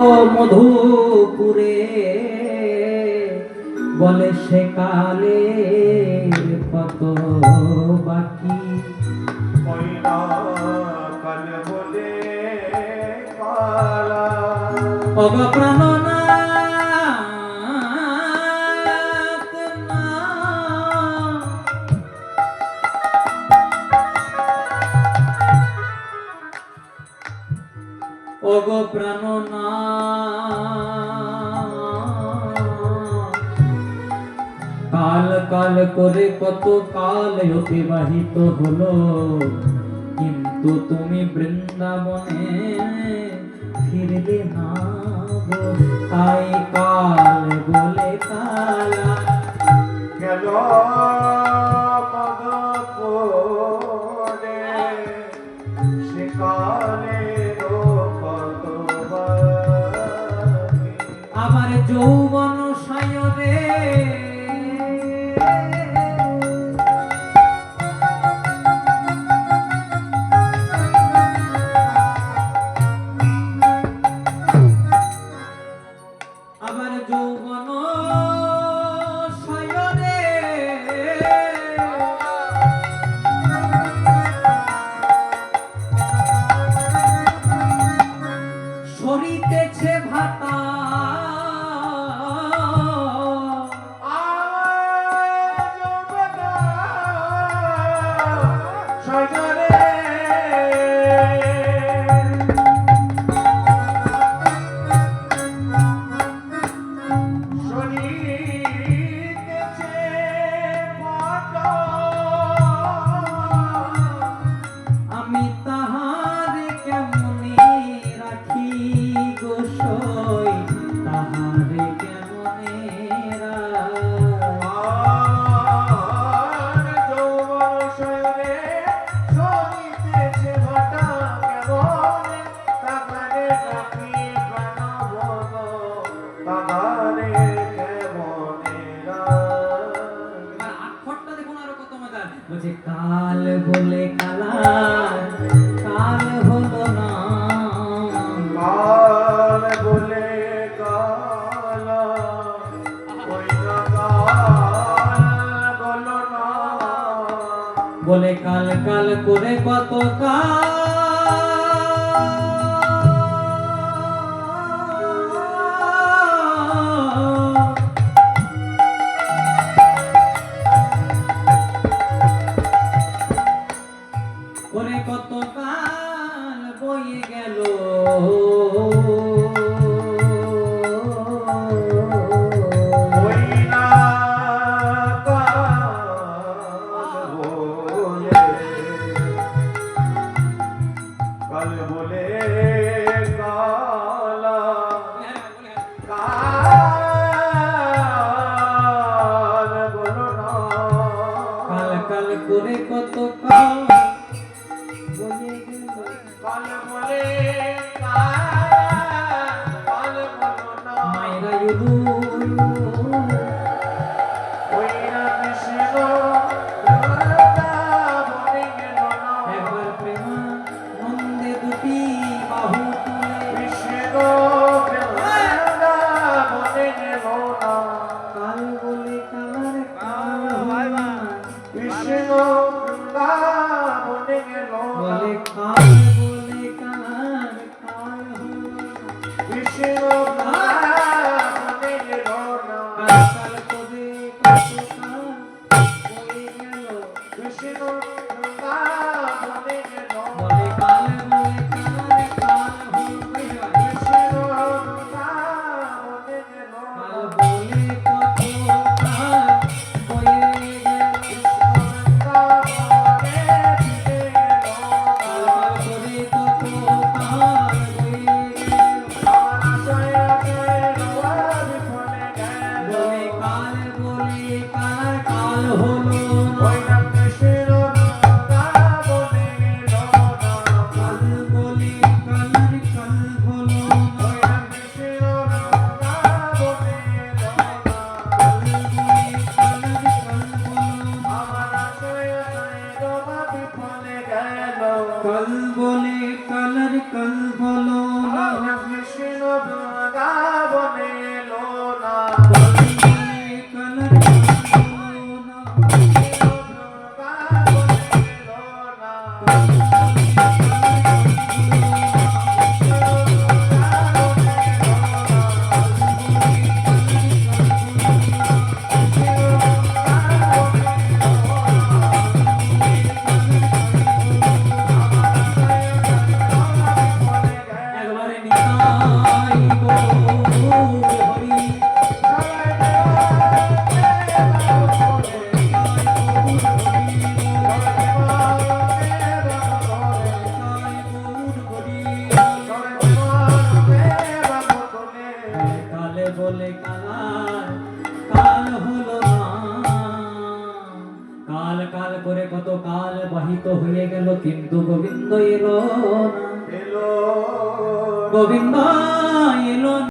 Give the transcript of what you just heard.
মধুপুরে বলে সে কালে কত বাকি কালে বলে কালা প্রাণনাথ না কাল কাল করে কত কাল অতিবাহিত হলো, কিন্তু তুমি বৃন্দাবনে ফিরলে না গো, তাই কাল বলে কালা গেল পদপদে সে কালে কত বাকি আমার যৌবন সায়রে আমার যৌবন সায়রে সরিতেছে ভাতা আমি তাহার কেমনে রাখি গোসই, তাহার কেমনে বলছে কাল বলে কালা কাল হলো না, কাল বলে কালা ওই না কাল বলো না বলে কাল কাল করে কত করে কত কাল বয়ে গেল, ওই না কাল বলে কালা কাল বলো না কাল কাল করে কত কাল বয়ে গেল। কাল বলে কাল বলো না মায়েরা ইউদুল ওই না কৃষ্ণ বনে গেল না একবার প্রেমা নন্দে দুটি বাহু তুলে কৃষ্ণ বনে গেল না কাল বলে কালার কাল হয় না, কৃষ্ণ বনে গেল না বলে কাল বলে কালার কাল হলো না। কৃষ্ণ বনে গেল না কাল কাল করে কত কাল বয়ে গেল, কৃষ্ণ বনে গেল বলে কাল বলে কালার কাল হলো না। কৃষ্ণ বনে গেল কাল বলে কত কাল বয়ে গেল, কাল কাল করে কত কাল বয়ে গেল। বলে কালার কাল হলো না। কাল কাল করে কত কাল বাহিত হয়ে গেল, কিন্তু গোবিন্দ এলো না। এলো গোবিন্দ